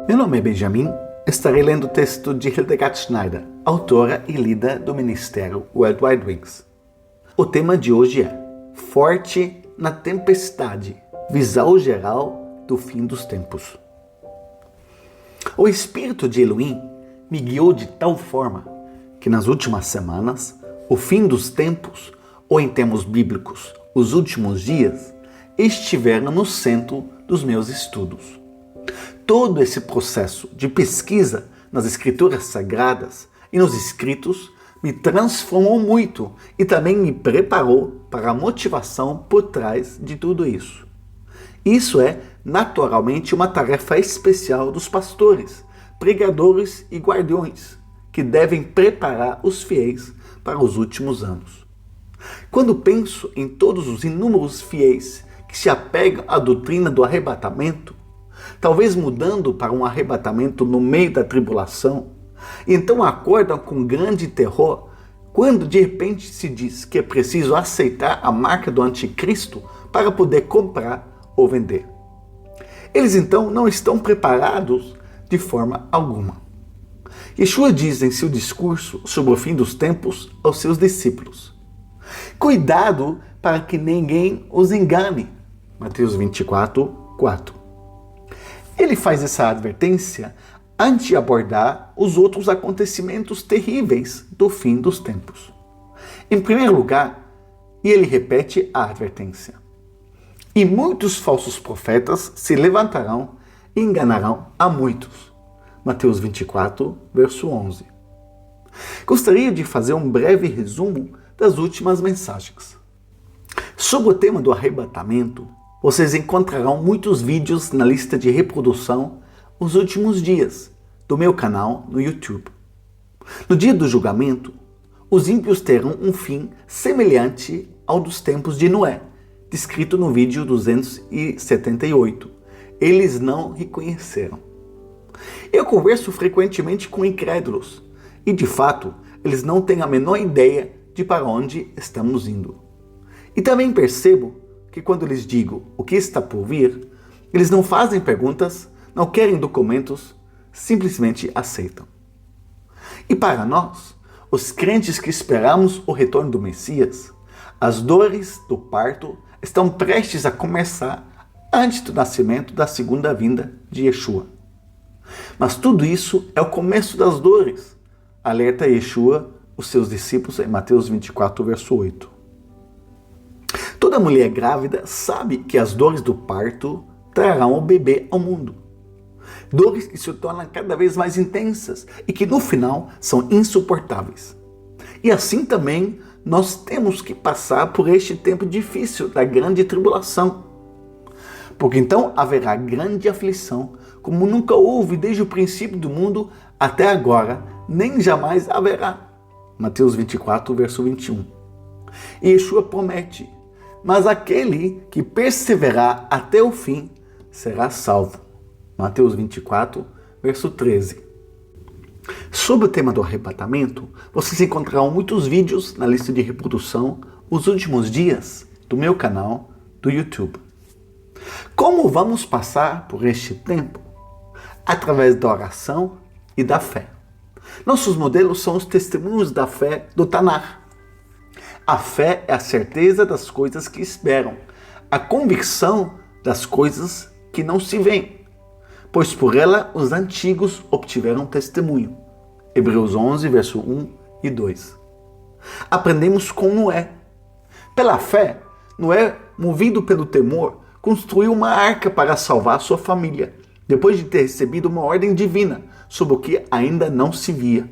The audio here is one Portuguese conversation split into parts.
Meu nome é Benjamin, estarei lendo o texto de Hildegard Schneider, autora e líder do Ministério World Wide Wings. O tema de hoje é Forte na Tempestade, visão geral do fim dos tempos. O Espírito de Elohim me guiou de tal forma que nas últimas semanas, o fim dos tempos, ou em termos bíblicos, os últimos dias, estiveram no centro dos meus estudos. Todo esse processo de pesquisa nas escrituras sagradas e nos escritos me transformou muito e também me preparou para a motivação por trás de tudo isso. Isso é, naturalmente, uma tarefa especial dos pastores, pregadores e guardiões, que devem preparar os fiéis para os últimos anos. Quando penso em todos os inúmeros fiéis que se apegam à doutrina do arrebatamento, talvez mudando para um arrebatamento no meio da tribulação, e então acordam com grande terror quando de repente se diz que é preciso aceitar a marca do anticristo para poder comprar ou vender. Eles então não estão preparados de forma alguma. Yeshua diz em seu discurso sobre o fim dos tempos aos seus discípulos: cuidado para que ninguém os engane. Mateus 24, 4. Ele faz essa advertência antes de abordar os outros acontecimentos terríveis do fim dos tempos. Em primeiro lugar, ele repete a advertência: e muitos falsos profetas se levantarão e enganarão a muitos. Mateus 24, verso 11. Gostaria de fazer um breve resumo das últimas mensagens. Sobre o tema do arrebatamento, vocês encontrarão muitos vídeos na lista de reprodução Os Últimos Dias, do meu canal no YouTube. No dia do julgamento, os ímpios terão um fim semelhante ao dos tempos de Noé, descrito no vídeo 278. Eles não reconheceram. Eu converso frequentemente com incrédulos e, de fato, eles não têm a menor ideia de para onde estamos indo. E também percebo que quando lhes digo o que está por vir, eles não fazem perguntas, não querem documentos, simplesmente aceitam. E para nós, os crentes que esperamos o retorno do Messias, as dores do parto estão prestes a começar antes do nascimento da segunda vinda de Yeshua. Mas tudo isso é o começo das dores, alerta Yeshua os seus discípulos em Mateus 24, verso 8. Toda mulher grávida sabe que as dores do parto trarão o bebê ao mundo. Dores que se tornam cada vez mais intensas e que no final são insuportáveis. E assim também nós temos que passar por este tempo difícil da grande tribulação. Porque então haverá grande aflição, como nunca houve desde o princípio do mundo até agora, nem jamais haverá. Mateus 24, verso 21. E Yeshua promete: mas aquele que perseverar até o fim será salvo. Mateus 24, verso 13. Sobre o tema do arrebatamento, vocês encontrarão muitos vídeos na lista de reprodução Os Últimos Dias, do meu canal do YouTube. Como vamos passar por este tempo? Através da oração e da fé. Nossos modelos são os testemunhos da fé do Tanar. A fé é a certeza das coisas que esperam, a convicção das coisas que não se veem, pois por ela os antigos obtiveram testemunho. Hebreus 11, verso 1 e 2. Aprendemos com Noé. Pela fé, Noé, movido pelo temor, construiu uma arca para salvar sua família, depois de ter recebido uma ordem divina sobre o que ainda não se via.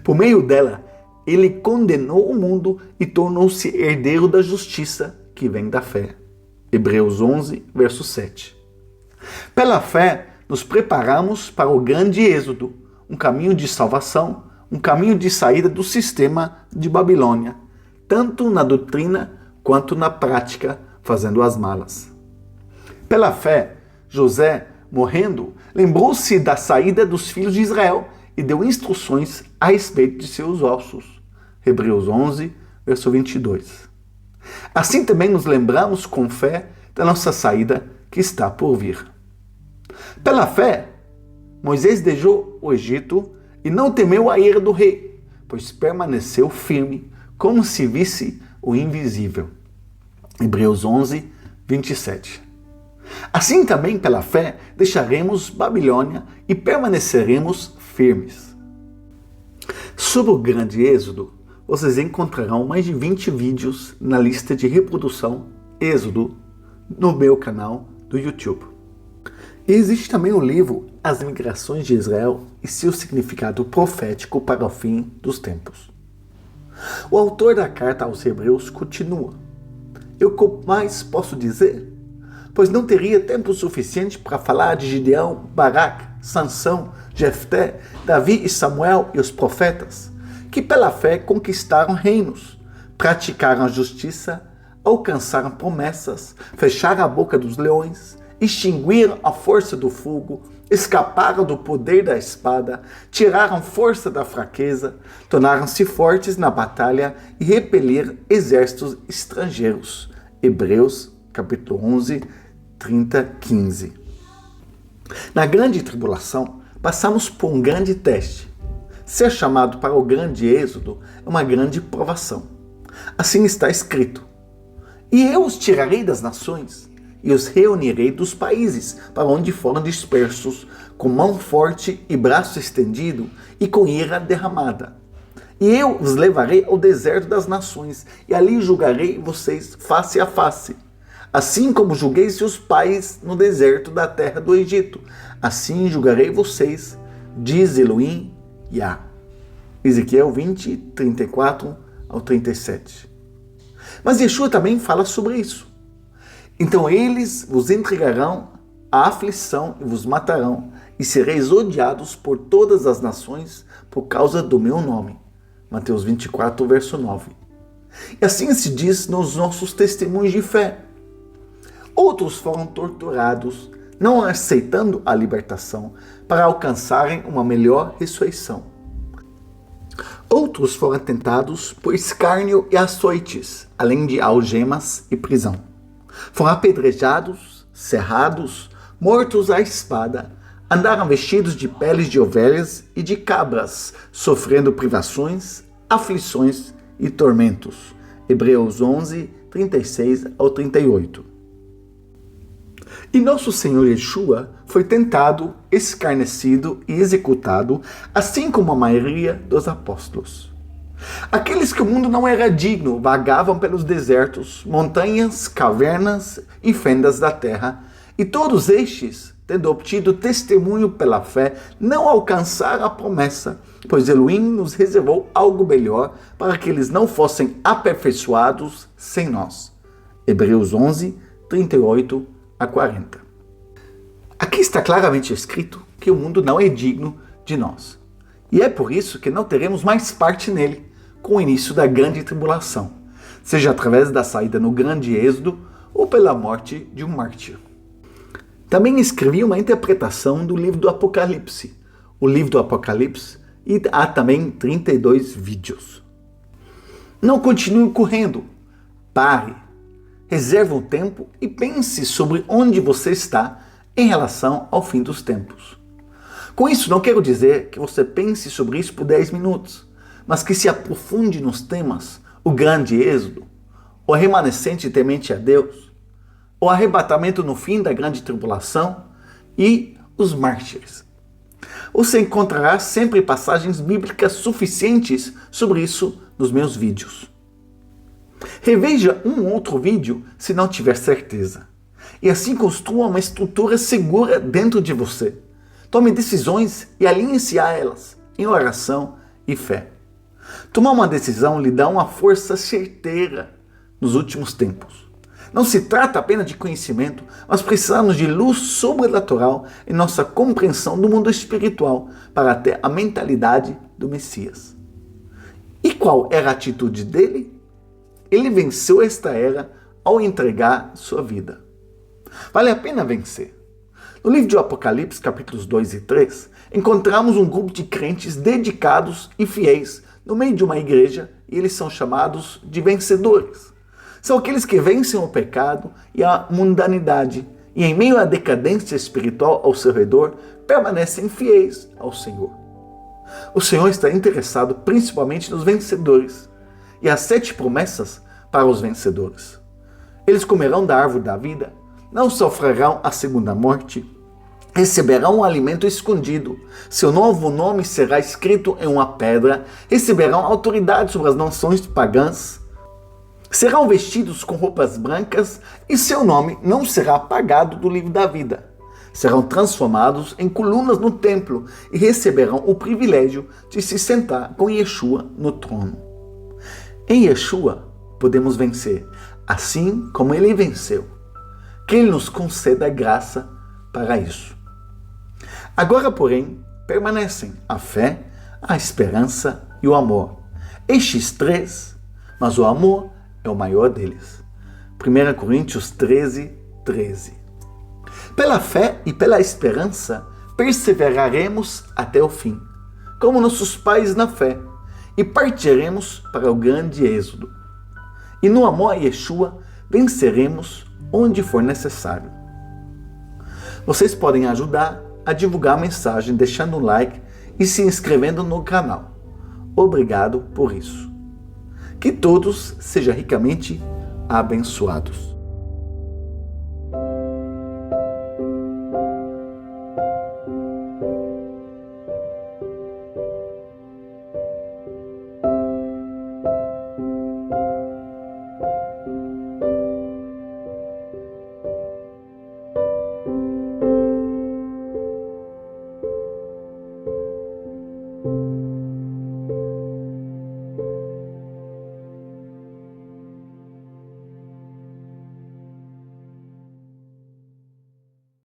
Por meio dela, ele condenou o mundo e tornou-se herdeiro da justiça que vem da fé. Hebreus 11, verso 7. Pela fé, nos preparamos para o grande êxodo, um caminho de salvação, um caminho de saída do sistema de Babilônia, tanto na doutrina quanto na prática, fazendo as malas. Pela fé, José, morrendo, lembrou-se da saída dos filhos de Israel e deu instruções a respeito de seus ossos. Hebreus 11, verso 22. Assim também nos lembramos com fé da nossa saída que está por vir. Pela fé, Moisés deixou o Egito e não temeu a ira do rei, pois permaneceu firme, como se visse o invisível. Hebreus 11, 27. Assim também, pela fé, deixaremos Babilônia e permaneceremos firmes. Sobre o grande êxodo, vocês encontrarão mais de 20 vídeos na lista de reprodução Êxodo no meu canal do YouTube. E existe também o livro As Migrações de Israel e seu significado profético para o fim dos tempos. O autor da carta aos Hebreus continua: Eu que mais posso dizer? Pois não teria tempo suficiente para falar de Gideão, Baraque, Sansão, Jefté, Davi e Samuel e os profetas, que pela fé conquistaram reinos, praticaram a justiça, alcançaram promessas, fecharam a boca dos leões, extinguiram a força do fogo, escaparam do poder da espada, tiraram força da fraqueza, tornaram-se fortes na batalha e repeliram exércitos estrangeiros. Hebreus, capítulo 11, 30, 15. Na grande tribulação, passamos por um grande teste. Ser chamado para o grande êxodo é uma grande provação. Assim está escrito: E eu os tirarei das nações, e os reunirei dos países para onde foram dispersos, com mão forte e braço estendido, e com ira derramada. E eu os levarei ao deserto das nações, e ali julgarei vocês face a face. Assim como julguei seus pais no deserto da terra do Egito, assim julgarei vocês, diz Elohim Yah. Ezequiel 20, 34 ao 37. Mas Yeshua também fala sobre isso. Então eles vos entregarão à aflição e vos matarão, e sereis odiados por todas as nações por causa do meu nome. Mateus 24, verso 9. E assim se diz nos nossos testemunhos de fé. Outros foram torturados, não aceitando a libertação, para alcançarem uma melhor ressurreição. Outros foram tentados por escárnio e açoites, além de algemas e prisão. Foram apedrejados, cerrados, mortos à espada, andaram vestidos de peles de ovelhas e de cabras, sofrendo privações, aflições e tormentos. Hebreus 11, 36 ao 38. E nosso Senhor Yeshua foi tentado, escarnecido e executado, assim como a maioria dos apóstolos. Aqueles que o mundo não era digno vagavam pelos desertos, montanhas, cavernas e fendas da terra, e todos estes, tendo obtido testemunho pela fé, não alcançaram a promessa, pois Elohim nos reservou algo melhor para que eles não fossem aperfeiçoados sem nós. Hebreus 11, 38 a 40. Aqui está claramente escrito que o mundo não é digno de nós. E é por isso que não teremos mais parte nele com o início da grande tribulação, seja através da saída no grande êxodo ou pela morte de um mártir. Também escrevi uma interpretação do livro do Apocalipse, o livro do Apocalipse, e há também 32 vídeos. Não continue correndo, pare, reserve um tempo e pense sobre onde você está em relação ao fim dos tempos. Com isso, não quero dizer que você pense sobre isso por 10 minutos, mas que se aprofunde nos temas: o grande êxodo, o remanescente temente a Deus, o arrebatamento no fim da grande tribulação e os mártires. Você encontrará sempre passagens bíblicas suficientes sobre isso nos meus vídeos. Reveja um outro vídeo se não tiver certeza. E assim construa uma estrutura segura dentro de você. Tome decisões e alinhe-se a elas em oração e fé. Tomar uma decisão lhe dá uma força certeira nos últimos tempos. Não se trata apenas de conhecimento, mas precisamos de luz sobrenatural em nossa compreensão do mundo espiritual para ter a mentalidade do Messias. E qual era a atitude dele? Ele venceu esta era ao entregar sua vida. Vale a pena vencer. No livro de Apocalipse, capítulos 2 e 3, encontramos um grupo de crentes dedicados e fiéis no meio de uma igreja, e eles são chamados de vencedores. São aqueles que vencem o pecado e a mundanidade e em meio à decadência espiritual ao seu redor, permanecem fiéis ao Senhor. O Senhor está interessado principalmente nos vencedores, e há 7 promessas para os vencedores. Eles comerão da árvore da vida, não sofrerão a segunda morte, receberão um alimento escondido, seu novo nome será escrito em uma pedra, receberão autoridade sobre as nações pagãs, serão vestidos com roupas brancas e seu nome não será apagado do livro da vida. Serão transformados em colunas no templo e receberão o privilégio de se sentar com Yeshua no trono. Em Yeshua podemos vencer, assim como ele venceu. Que ele nos conceda graça para isso. Agora, porém, permanecem a fé, a esperança e o amor. Estes 3, mas o amor é o maior deles. 1 Coríntios 13, 13. Pela fé e pela esperança, perseveraremos até o fim, como nossos pais na fé, e partiremos para o grande êxodo. E no amor a Yeshua, venceremos onde for necessário. Vocês podem ajudar a divulgar a mensagem deixando um like e se inscrevendo no canal. Obrigado por isso. Que todos sejam ricamente abençoados.